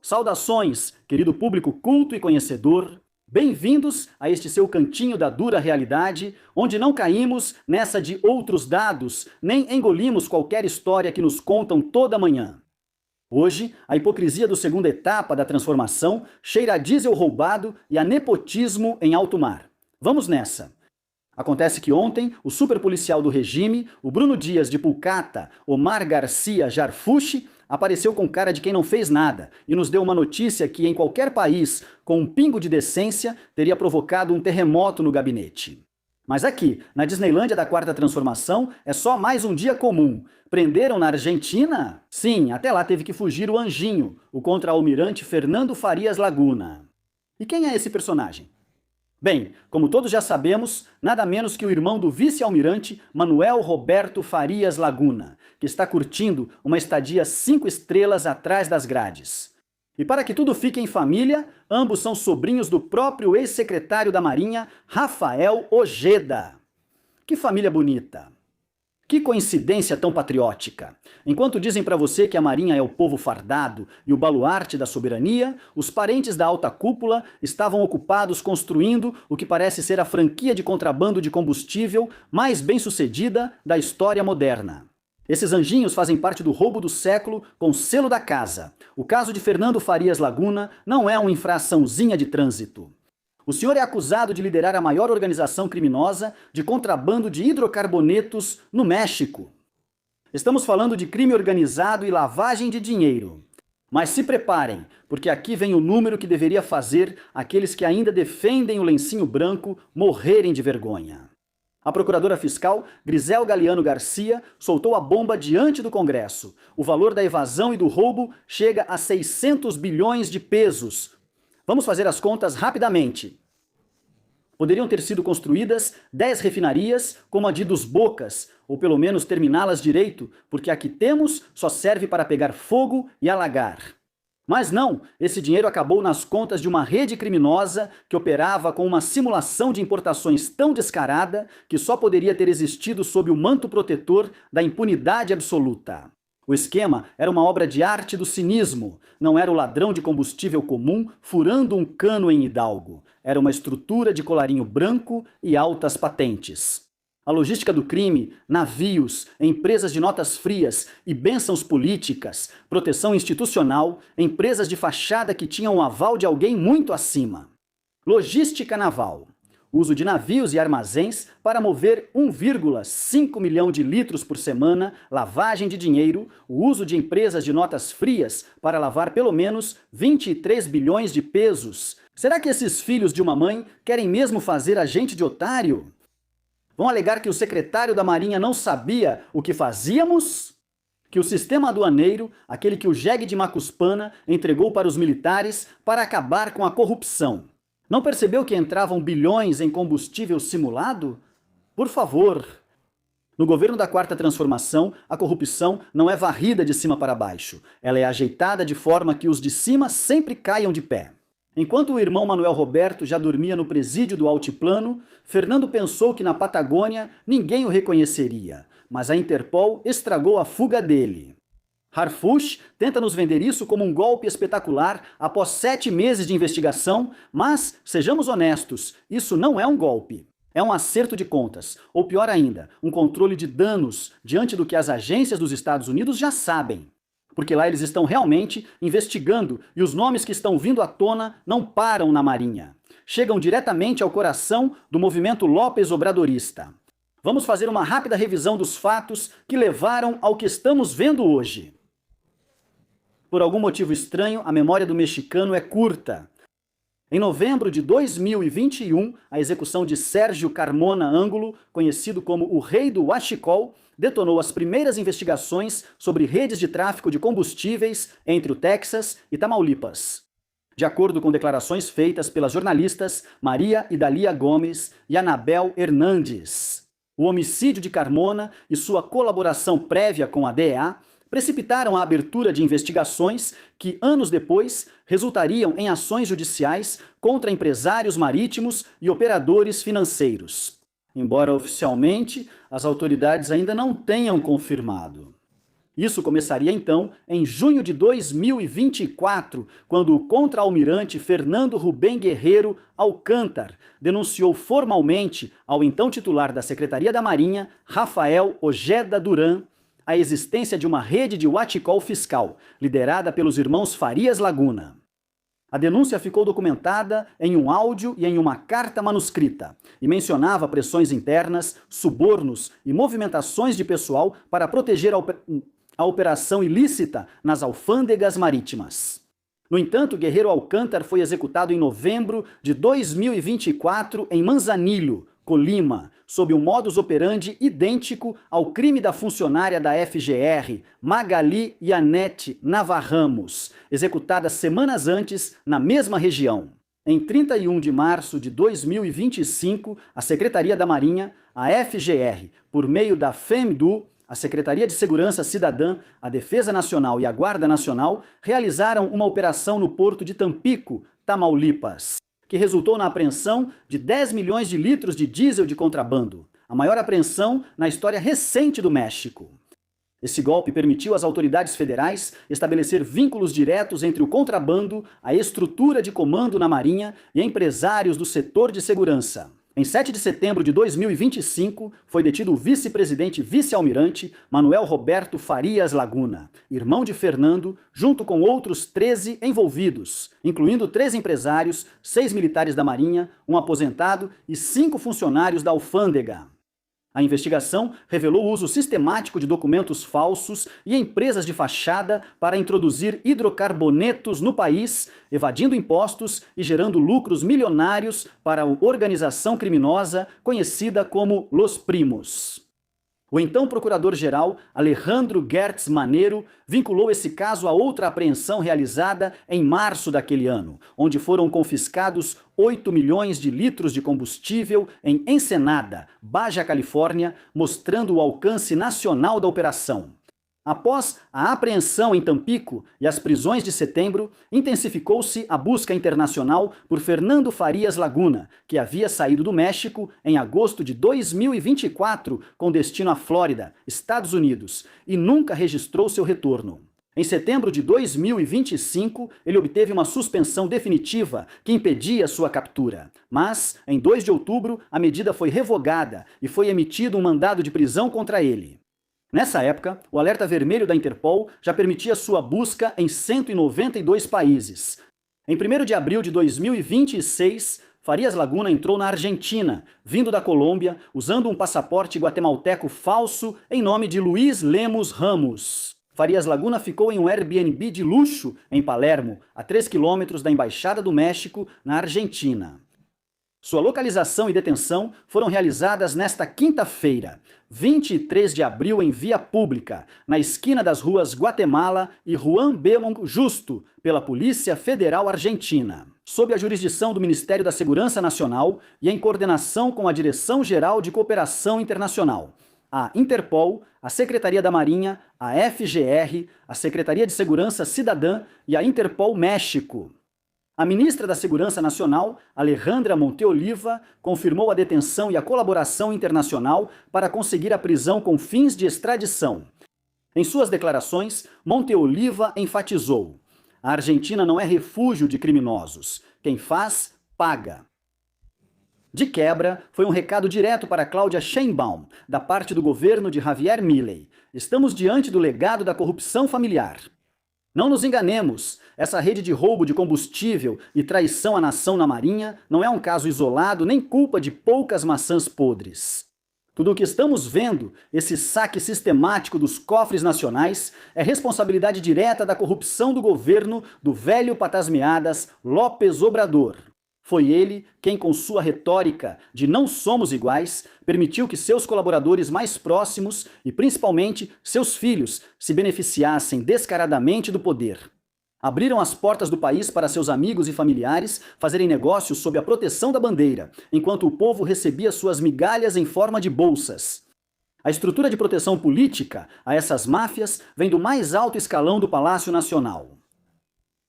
Saudações, querido público culto e conhecedor. Bem-vindos a este seu cantinho da dura realidade, onde não caímos nessa de outros dados, nem engolimos qualquer história que nos contam toda manhã. Hoje, a hipocrisia da segunda etapa da transformação cheira a diesel roubado e a nepotismo em alto mar. Vamos nessa! Acontece que ontem, o superpolicial do regime, o Bruno Dias de Pulcata, Omar Garcia Jarfushi, apareceu com cara de quem não fez nada e nos deu uma notícia que em qualquer país, com um pingo de decência, teria provocado um terremoto no gabinete. Mas aqui, na Disneylândia da Quarta Transformação, é só mais um dia comum. Prenderam na Argentina? Sim, até lá teve que fugir o Anjinho, o contra-almirante Fernando Farias Laguna. E quem é esse personagem? Bem, como todos já sabemos, nada menos que o irmão do vice-almirante Manuel Roberto Farias Laguna, que está curtindo uma estadia 5 estrelas atrás das grades. E para que tudo fique em família, ambos são sobrinhos do próprio ex-secretário da Marinha, Rafael Ojeda. Que família bonita! Que coincidência tão patriótica! Enquanto dizem para você que a Marinha é o povo fardado e o baluarte da soberania, os parentes da alta cúpula estavam ocupados construindo o que parece ser a franquia de contrabando de combustível mais bem-sucedida da história moderna. Esses anjinhos fazem parte do roubo do século com selo da casa. O caso de Fernando Farias Laguna não é uma infraçãozinha de trânsito. O senhor é acusado de liderar a maior organização criminosa de contrabando de hidrocarbonetos no México. Estamos falando de crime organizado e lavagem de dinheiro. Mas se preparem, porque aqui vem o número que deveria fazer aqueles que ainda defendem o lencinho branco morrerem de vergonha. A procuradora fiscal Grisel Galiano Garcia soltou a bomba diante do Congresso. O valor da evasão e do roubo chega a 600 bilhões de pesos. Vamos fazer as contas rapidamente. Poderiam ter sido construídas 10 refinarias como a de Dos Bocas, ou pelo menos terminá-las direito, porque a que temos só serve para pegar fogo e alagar. Mas não, esse dinheiro acabou nas contas de uma rede criminosa que operava com uma simulação de importações tão descarada que só poderia ter existido sob o manto protetor da impunidade absoluta. O esquema era uma obra de arte do cinismo, não era o ladrão de combustível comum furando um cano em Hidalgo, era uma estrutura de colarinho branco e altas patentes. A logística do crime, navios, empresas de notas frias e bênçãos políticas, proteção institucional, empresas de fachada que tinham o aval de alguém muito acima. Logística naval. Uso de navios e armazéns para mover 1,5 milhão de litros por semana, lavagem de dinheiro, o uso de empresas de notas frias para lavar pelo menos 23 bilhões de pesos. Será que esses filhos de uma mãe querem mesmo fazer a gente de otário? Vão alegar que o secretário da Marinha não sabia o que fazíamos? Que o sistema aduaneiro, aquele que o jegue de Macuspana entregou para os militares para acabar com a corrupção. Não percebeu que entravam bilhões em combustível simulado? Por favor! No governo da Quarta Transformação, a corrupção não é varrida de cima para baixo. Ela é ajeitada de forma que os de cima sempre caiam de pé. Enquanto o irmão Manuel Roberto já dormia no presídio do Altiplano, Fernando pensou que na Patagônia ninguém o reconheceria, mas a Interpol estragou a fuga dele. Harfush tenta nos vender isso como um golpe espetacular após 7 meses de investigação, mas, sejamos honestos, isso não é um golpe. É um acerto de contas, ou pior ainda, um controle de danos diante do que as agências dos Estados Unidos já sabem. Porque lá eles estão realmente investigando e os nomes que estão vindo à tona não param na Marinha. Chegam diretamente ao coração do movimento López Obradorista. Vamos fazer uma rápida revisão dos fatos que levaram ao que estamos vendo hoje. Por algum motivo estranho, a memória do mexicano é curta. Em novembro de 2021, a execução de Sérgio Carmona Ângulo, conhecido como o Rei do Huachicol, detonou as primeiras investigações sobre redes de tráfico de combustíveis entre o Texas e Tamaulipas. De acordo com declarações feitas pelas jornalistas Maria Idalia Gomes e Anabel Hernandes, o homicídio de Carmona e sua colaboração prévia com a DEA precipitaram a abertura de investigações que, anos depois, resultariam em ações judiciais contra empresários marítimos e operadores financeiros. Embora oficialmente as autoridades ainda não tenham confirmado. Isso começaria então em junho de 2024, quando o contra-almirante Fernando Rubem Guerreiro Alcântar denunciou formalmente ao então titular da Secretaria da Marinha, Rafael Ojeda Duran, a existência de uma rede de huachicol fiscal, liderada pelos irmãos Farias Laguna. A denúncia ficou documentada em um áudio e em uma carta manuscrita, e mencionava pressões internas, subornos e movimentações de pessoal para proteger a operação ilícita nas alfândegas marítimas. No entanto, Guerreiro Alcântar foi executado em novembro de 2024 em Manzanillo, Colima, sob um modus operandi idêntico ao crime da funcionária da FGR, Magali Yanete Navarramos, executada semanas antes na mesma região. Em 31 de março de 2025, a Secretaria da Marinha, a FGR, por meio da FEMDU, a Secretaria de Segurança Cidadã, a Defesa Nacional e a Guarda Nacional realizaram uma operação no porto de Tampico, Tamaulipas, que resultou na apreensão de 10 milhões de litros de diesel de contrabando, a maior apreensão na história recente do México. Esse golpe permitiu às autoridades federais estabelecer vínculos diretos entre o contrabando, a estrutura de comando na Marinha e empresários do setor de segurança. Em 7 de setembro de 2025, foi detido o vice-presidente vice-almirante Manuel Roberto Farias Laguna, irmão de Fernando, junto com outros 13 envolvidos, incluindo 3 empresários, 6 militares da Marinha, um aposentado e 5 funcionários da alfândega. A investigação revelou o uso sistemático de documentos falsos e empresas de fachada para introduzir hidrocarbonetos no país, evadindo impostos e gerando lucros milionários para a organização criminosa conhecida como Los Primos. O então procurador-geral Alejandro Gertz Manero vinculou esse caso a outra apreensão realizada em março daquele ano, onde foram confiscados 8 milhões de litros de combustível em Ensenada, Baja Califórnia, mostrando o alcance nacional da operação. Após a apreensão em Tampico e as prisões de setembro, intensificou-se a busca internacional por Fernando Farias Laguna, que havia saído do México em agosto de 2024 com destino à Flórida, Estados Unidos, e nunca registrou seu retorno. Em setembro de 2025, ele obteve uma suspensão definitiva que impedia sua captura. Mas, em 2 de outubro, a medida foi revogada e foi emitido um mandado de prisão contra ele. Nessa época, o alerta vermelho da Interpol já permitia sua busca em 192 países. Em 1º de abril de 2026, Farias Laguna entrou na Argentina, vindo da Colômbia, usando um passaporte guatemalteco falso em nome de Luiz Lemos Ramos. Farias Laguna ficou em um Airbnb de luxo em Palermo, a 3 quilômetros da Embaixada do México, na Argentina. Sua localização e detenção foram realizadas nesta quinta-feira, 23 de abril, em via pública, na esquina das ruas Guatemala e Juan Belmonte Justo, pela Polícia Federal Argentina, sob a jurisdição do Ministério da Segurança Nacional e em coordenação com a Direção-Geral de Cooperação Internacional, a Interpol, a Secretaria da Marinha, a FGR, a Secretaria de Segurança Cidadã e a Interpol México. A ministra da Segurança Nacional, Alejandra Monteoliva, confirmou a detenção e a colaboração internacional para conseguir a prisão com fins de extradição. Em suas declarações, Monteoliva enfatizou: a Argentina não é refúgio de criminosos. Quem faz, paga. De quebra, foi um recado direto para Cláudia Sheinbaum, da parte do governo de Javier Milei. Estamos diante do legado da corrupção familiar. Não nos enganemos, essa rede de roubo de combustível e traição à nação na Marinha não é um caso isolado nem culpa de poucas maçãs podres. Tudo o que estamos vendo, esse saque sistemático dos cofres nacionais, é responsabilidade direta da corrupção do governo do velho patasmeadas López Obrador. Foi ele quem, com sua retórica de não somos iguais, permitiu que seus colaboradores mais próximos e principalmente seus filhos se beneficiassem descaradamente do poder. Abriram as portas do país para seus amigos e familiares fazerem negócios sob a proteção da bandeira, enquanto o povo recebia suas migalhas em forma de bolsas. A estrutura de proteção política a essas máfias vem do mais alto escalão do Palácio Nacional.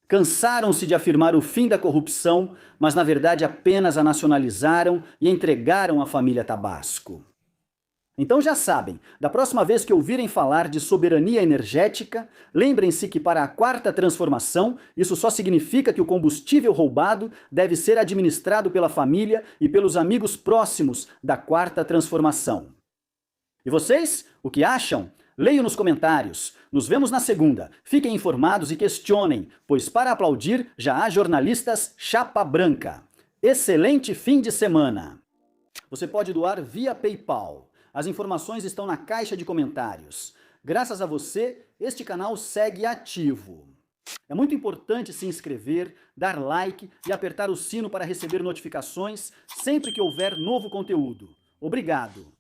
Cansaram-se de afirmar o fim da corrupção, mas na verdade apenas a nacionalizaram e entregaram à família Tabasco. Então já sabem, da próxima vez que ouvirem falar de soberania energética, lembrem-se que para a quarta transformação, isso só significa que o combustível roubado deve ser administrado pela família e pelos amigos próximos da quarta transformação. E vocês, o que acham? Leiam nos comentários. Nos vemos na segunda. Fiquem informados e questionem, pois para aplaudir já há jornalistas chapa branca. Excelente fim de semana! Você pode doar via PayPal. As informações estão na caixa de comentários. Graças a você, este canal segue ativo. É muito importante se inscrever, dar like e apertar o sino para receber notificações sempre que houver novo conteúdo. Obrigado!